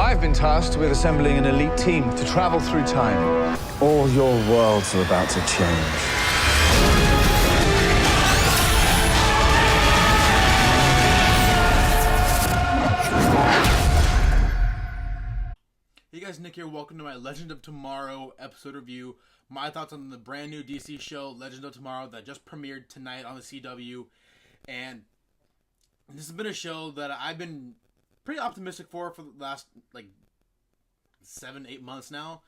I've been tasked with assembling an elite team to travel through time. All your worlds are about to change. Hey guys, Nick here. Welcome to my Legend of Tomorrow episode review. My thoughts on the brand new DC show, Legend of Tomorrow, that just premiered tonight on the CW. And this has been a show that I've been pretty optimistic for the last, 7-8 months now.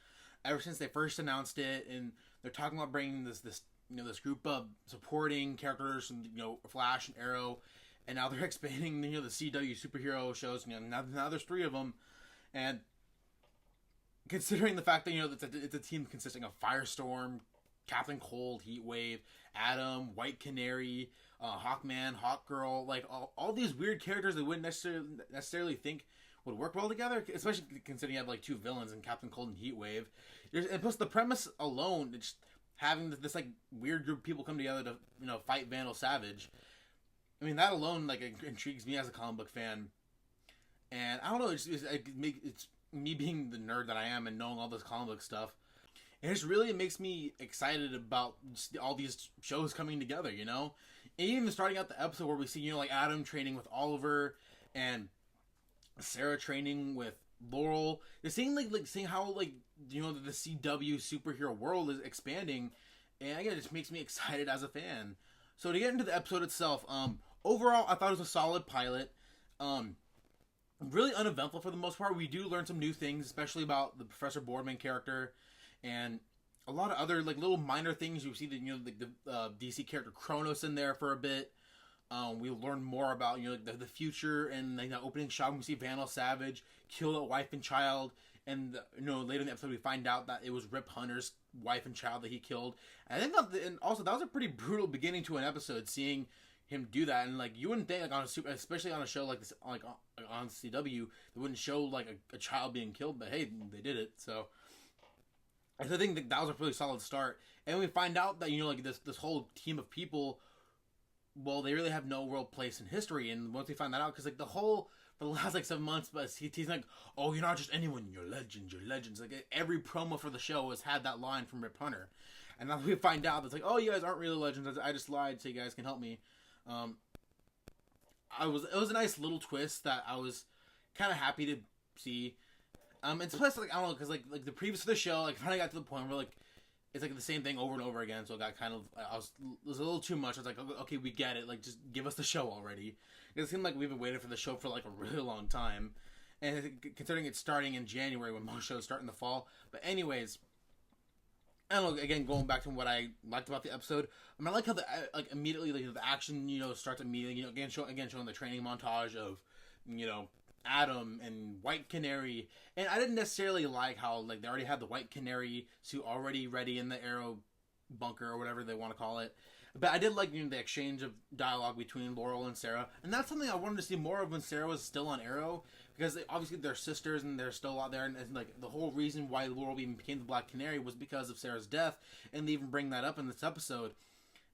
Ever since they first announced it, and they're talking about bringing this group of supporting characters from, Flash and Arrow. And now they're expanding, the CW superhero shows. Now there's 3 of them. And considering the fact that, it's a team consisting of Firestorm, Captain Cold, Heatwave, Atom, White Canary, Hawkman, Hawkgirl, all these weird characters that wouldn't necessarily think would work well together, especially considering you have 2 villains in Captain Cold and Heatwave. And plus the premise alone, just having this weird group of people come together to fight Vandal Savage. I mean, that alone intrigues me as a comic book fan. And I don't know, it's me being the nerd that I am and knowing all this comic book stuff, and it makes me excited about all these shows coming together, And even starting out the episode where we see, Adam training with Oliver and Sarah training with Laurel. You're seeing seeing how the CW superhero world is expanding, and again, it just makes me excited as a fan. So to get into the episode itself, overall I thought it was a solid pilot. Really uneventful for the most part. We do learn some new things, especially about the Professor Boardman character, and a lot of other little minor things. You see the DC character Kronos in there for a bit. We learn more about the future, and the opening shot we see Vandal Savage kill a wife and child, and later in the episode we find out that it was Rip Hunter's wife and child that he killed. And I think and also that was a pretty brutal beginning to an episode, seeing him do that, and you wouldn't think especially on a show like this, on CW, they wouldn't show a child being killed, but hey, they did it. So I think that was a really solid start. And we find out that this whole team of people, well, they really have no real place in history. And once we find that out, because for the last 7 months, but he's oh, you're not just anyone, you're legends, you're legends. Every promo for the show has had that line from Rip Hunter, and now we find out that's oh, you guys aren't really legends. I just lied so you guys can help me. It was a nice little twist that I was kind of happy to see. It's plus I don't know, because the previous to the show, finally got to the point where it's the same thing over and over again. So it got kind of it was a little too much. I was okay, we get it. Just give us the show already. It seemed like we've been waiting for the show for a really long time, and considering it's starting in January when most shows start in the fall. But anyways, I don't know, again, going back to what I liked about the episode, I like how immediately the action starts immediately. Again showing the training montage of Adam and White Canary, and I didn't necessarily like how they already had the White Canary suit already ready in the Arrow bunker or whatever they want to call it. But I did like the exchange of dialogue between Laurel and Sarah, and that's something I wanted to see more of when Sarah was still on Arrow, because obviously they're sisters and they're still out there, and the whole reason why Laurel even became the Black Canary was because of Sarah's death, and they even bring that up in this episode.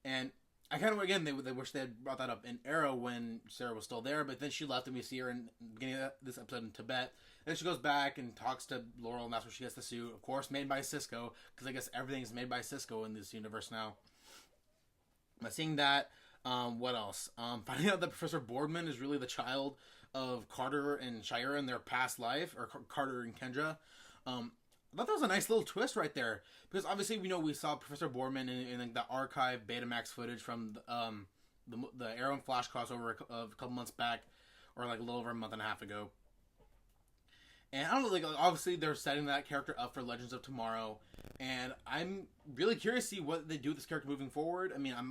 And I kind of, again, they wish they had brought that up in Arrow when Sarah was still there, but then she left, and we see her in the beginning of this episode in Tibet. Then she goes back and talks to Laurel, and that's where she gets the suit, of course made by Cisco, because I guess everything's made by Cisco in this universe now. But seeing that, what else? Finding out that Professor Boardman is really the child of Carter and Shira in their past life, or Carter and Kendra. I thought that was a nice little twist right there, because obviously we saw Professor Boardman in the archive Betamax footage from the Arrow and Flash crossover of a couple months back, or a little over a month and a half ago. And I don't know, obviously they're setting that character up for Legends of Tomorrow, and I'm really curious to see what they do with this character moving forward. I mean, I'm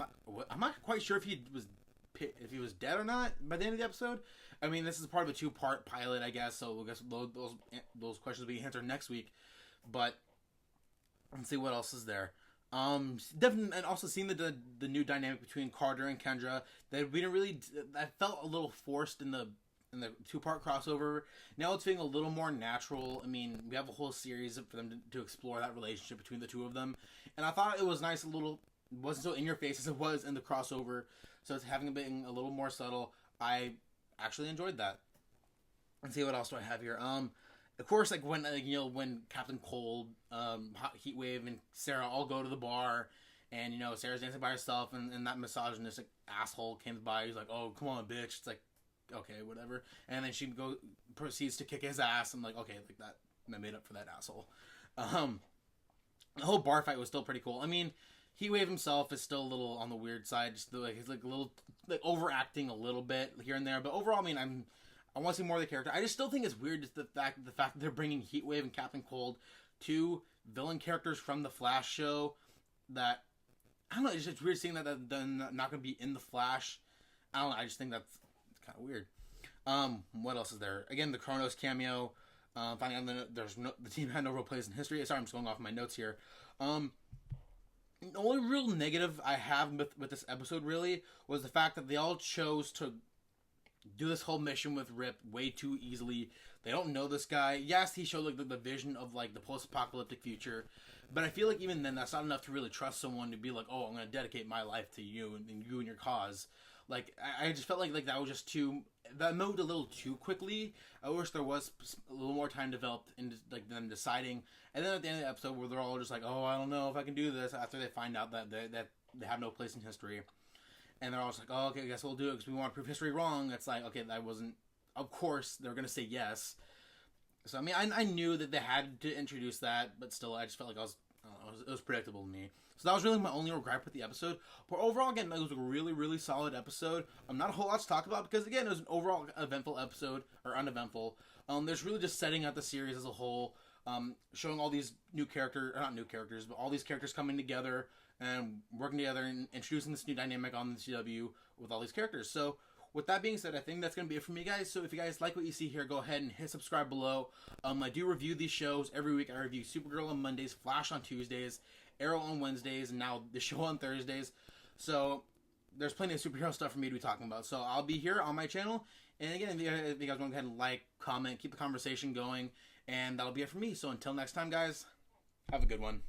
not quite sure if he was dead or not by the end of the episode. I mean, this is part of a 2-part pilot, I guess, so I guess those questions will be answered next week. But let's see what else is there. Definitely, and also seeing the new dynamic between Carter and Kendra, that felt a little forced in the 2-part crossover. Now it's feeling a little more natural. I mean, we have a whole series for them to explore that relationship between the two of them, and I thought it was nice. It wasn't so in your face as it was in the crossover, so it's having been a little more subtle. I actually enjoyed that. Let's see what else do I have here. of course, like when when Captain Cold, Heatwave, and Sarah all go to the bar, and Sarah's dancing by herself, and that misogynistic asshole comes by. He's like, "Oh, come on, bitch!" It's like, okay, whatever. And then she proceeds to kick his ass. I'm like, okay, like that made up for that asshole. The whole bar fight was still pretty cool. I mean, Heatwave himself is still a little on the weird side. Just like he's like a little like overacting a little bit here and there. But overall, I mean, I want to see more of the character. I just still think it's weird just the fact that they're bringing Heatwave and Captain Cold, two villain characters from the Flash show. That I don't know. It's just weird seeing that they're not going to be in the Flash. I don't know. I just think that's kind of weird. What else is there? Again, the Kronos cameo. Finding out that the team had no real place in history. Sorry, I'm just going off my notes here. The only real negative I have with this episode really was the fact that they all chose to do this whole mission with Rip way too easily. They don't know this guy. Yes, he showed like the vision of like the post-apocalyptic future, but I feel like even then that's not enough to really trust someone to be like, oh, I'm going to dedicate my life to you and you and your cause. Like I just felt like that was just too. That moved a little too quickly. I wish there was a little more time developed into like them deciding. And then at the end of the episode, where they're all just like, "Oh, I don't know if I can do this," after they find out that they have no place in history, and they're all just like, "Oh, okay, I guess we'll do it because we want to prove history wrong." It's like, okay, that wasn't. Of course, they're gonna say yes. So I mean, I knew that they had to introduce that, but still, I just felt like it was predictable to me. So that was really my only regret with the episode. But overall, again, it was a really, really solid episode. Not a whole lot to talk about because, again, it was an overall eventful episode, or uneventful. There's really just setting out the series as a whole, showing all these not new characters, but all these characters coming together and working together and introducing this new dynamic on the CW with all these characters. So with that being said, I think that's going to be it for me, guys. So if you guys like what you see here, go ahead and hit subscribe below. I do review these shows every week. I review Supergirl on Mondays, Flash on Tuesdays, Arrow on Wednesdays, and now the show on Thursdays. So there's plenty of superhero stuff for me to be talking about. So I'll be here on my channel. And again, if you guys want to go ahead and like, comment, keep the conversation going. And that'll be it for me. So until next time, guys, have a good one.